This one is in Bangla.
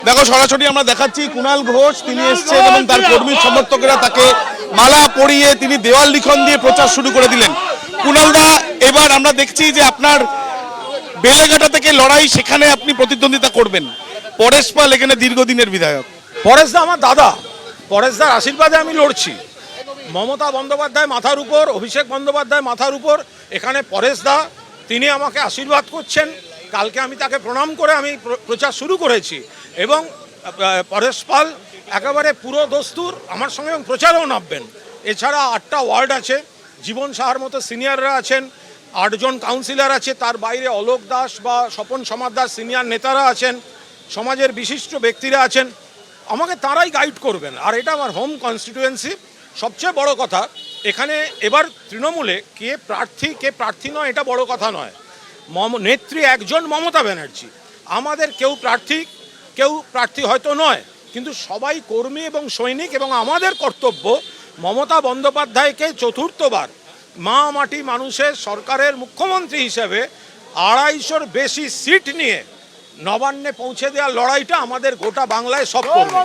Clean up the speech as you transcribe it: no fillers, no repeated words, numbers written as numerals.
দেখো সরাসরি আমরা দেখাচ্ছি কুণাল ঘোষ তিনি এসেছেন এবং তার কর্মী সমর্থকেরা তাকে মালা পরিয়ে তিনি দেওয়াল লিখন দিয়ে প্রচার শুরু করে দিলেন। কুণালদা, এবার আমরা দেখছি যে আপনার বেলেঘাটা থেকে লড়াই, সেখানে আপনি প্রতিদ্বন্দ্বিতা করবেন। পরেশ পাল এখানে দীর্ঘদিনের বিধায়ক। পরেশদা আমার দাদা, পরেশদার আশীর্বাদে আমি লড়ছি। মমতা বন্দ্যোপাধ্যায় মাথার উপর, অভিষেক বন্দ্যোপাধ্যায় মাথার উপর, এখানে পরেশদা তিনি আমাকে আশীর্বাদ করছেন। কালকে আমি তাকে প্রণাম করে আমি প্রচার শুরু করেছি এবং পরেশ পাল একেবারে পুরো দস্তুর আমার সঙ্গে প্রচারেও নামবেন। এছাড়া 8টা ওয়ার্ড আছে, জীবন সাহার মতো সিনিয়ররা আছেন, 8 জন কাউন্সিলর আছে, তার বাইরে অলোক দাস বা স্বপন সমাদ্দার সিনিয়র নেতারা আছেন, সমাজের বিশিষ্ট ব্যক্তিরা আছেন, আমাকে তারাই গাইড করবেন। আর এটা আমার হোম কনস্টিটুয়েন্সি। সবচেয়ে বড় কথা, এখানে এবার তৃণমূলে কে প্রার্থী নয় এটা বড় কথা নয়। নেত্রী একজন মমতা ব্যানার্জি, আমাদের কেউ প্রার্থী হয়তো নয়, কিন্তু সবাই কর্মী এবং সৈনিক, এবং আমাদের কর্তব্য মমতা বন্দ্যোপাধ্যায়কে চতুর্থবার মা মাটি মানুষের সরকারের মুখ্যমন্ত্রী হিসেবে 250-র বেশি সিট নিয়ে নবান্নে পৌঁছে দেওয়ার লড়াইটা আমাদের গোটা বাংলায় সব করবে।